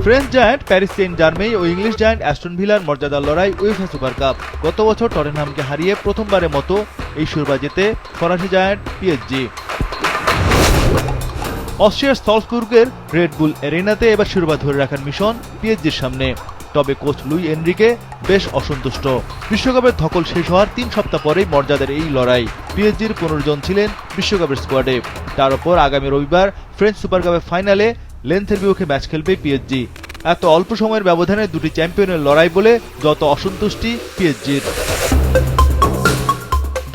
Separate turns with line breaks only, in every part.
French giant Paris Saint Germain ও English giant Aston ভিলার মর্যাদার লড়াই উয়েফা সুপার কাপ। গত বছর টটেনহামকে হারিয়ে প্রথমবারের মতো এই শিরোপা জেতে ফরাসি জায়ান্ট পিএসজি। অস্ট্রিয়ার সালজবুর্গের রেড বুল এরিনাতে এবার শিরোপা ধরে রাখার মিশন পিএসজির সামনে। তবে কোচ লুই এনরিকে বেশ অসন্তুষ্ট। বিশ্বকাপের ধকল শেষ হওয়ার ৩ সপ্তাহ পরেই মর্যাদার এই লড়াই। পিএসজির ১৫ জন ছিলেন বিশ্বকাপের স্কোয়াডে। তার উপর আগামী রবিবার ফ্রেঞ্চ সুপার কাপের ফাইনালে লেন্থের বিপক্ষে ম্যাচ খেলবে পিএসজি। এত অল্প সময়ের ব্যবধানে দুটি চ্যাম্পিয়নের লড়াই বলে যত অসন্তুষ্টি পিএসজির।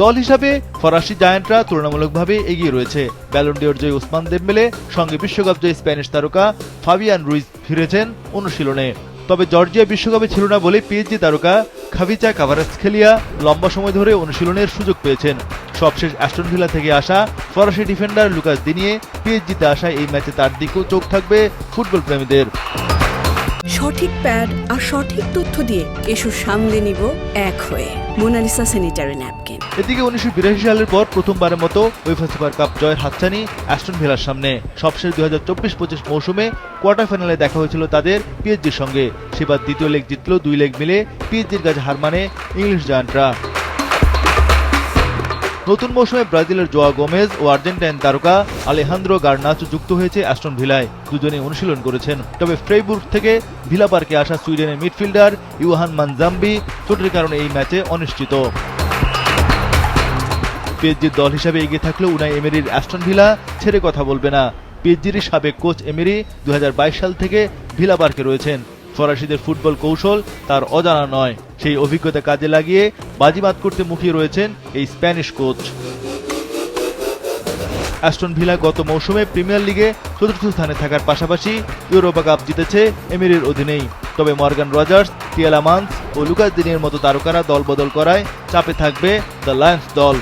দল হিসাবে ফরাসি জায়ান্টরা তুলনামূলকভাবে এগিয়ে রয়েছে। ব্যালন ডি'র জয়ী ওসমান দেম্বেলে সঙ্গে বিশ্বকাপ জয়ী স্প্যানিশ তারকা ফাবিয়ান রুইজ ফিরেছেন অনুশীলনে। তবে জর্জিয়া বিশ্বকাপে ছিল না বলে পিএসজি তারকা খাভিচা কাভারাৎসখেলিয়া লম্বা সময় ধরে অনুশীলনের সুযোগ পেয়েছেন। সবশেষ অ্যাস্টন ভিলা থেকে আসা ফরাসি ডিফেন্ডার লুকাস দিনিয়ে পিএসজিতে আসা এই ম্যাচে তার দিকেও চোখ থাকবে ফুটবল প্রেমীদের।
সঠিক প্যাড আর সঠিক তথ্য দিয়ে এসব সামলে নিব এক হয়ে মোনালিসা স্যানিটারি ন্যাপকিন।
এদিকে ১৯৮২ সালের পর প্রথমবারের মতো উয়েফা সুপার কাপ জয়ের হাতছানি অ্যাস্টন ভিলার সামনে। সবশেষ ২০২৪-২৫ মৌসুমে কোয়ার্টার ফাইনালে দেখা হয়েছিল তাদের পিএসজির সঙ্গে। সেবার দ্বিতীয় লেগ জিতল ২ লেগ মিলে পিএসজির কাছে হার মানে ইংলিশ জায়ান্টরা। নতুন মৌসুমে ব্রাজিলের জোয়া গোমেজ ও আর্জেন্টাইন তারকা আলেহান্দ্রো গার্নাচো যুক্ত হয়েছে অ্যাস্টন ভিলায়। দুজনেই অনুশীলন করেছেন। তবে ফ্রেইবুর্গ থেকে ভিলা পার্কে আসা সুইডেনের মিডফিল্ডার ইউহান মানজাম্বি চোটের কারণে এই ম্যাচে অনিশ্চিত। পিএসজির দল হিসাবে এগিয়ে থাকলেও উনাই এমেরির অ্যাস্টন ভিলা ছেড়ে কথা বলবে না। পিএসজির সাবেক কোচ এমেরি ২০২২ সাল থেকে ভিলা পার্কে রয়েছেন। ফরাসিদের ফুটবল কৌশল তার অজানা নয়। সেই অভিজ্ঞতা কাজে লাগিয়ে বাজিমাত করতে মুখিয়ে রয়েছেন এই স্প্যানিশ কোচ। অ্যাস্টন ভিলা গত মৌসুমে প্রিমিয়ার লিগে চতুর্থ স্থানে থাকার পাশাপাশি ইউরোপা কাপ জিতেছে এমেরির অধীনেই। তবে মর্গান রজার্স, টিয়েলেমান্স ও লুকাস দিনিয়ের মতো তারকারা দল বদল করায় চাপে থাকবে দ্য লায়ন্স দল।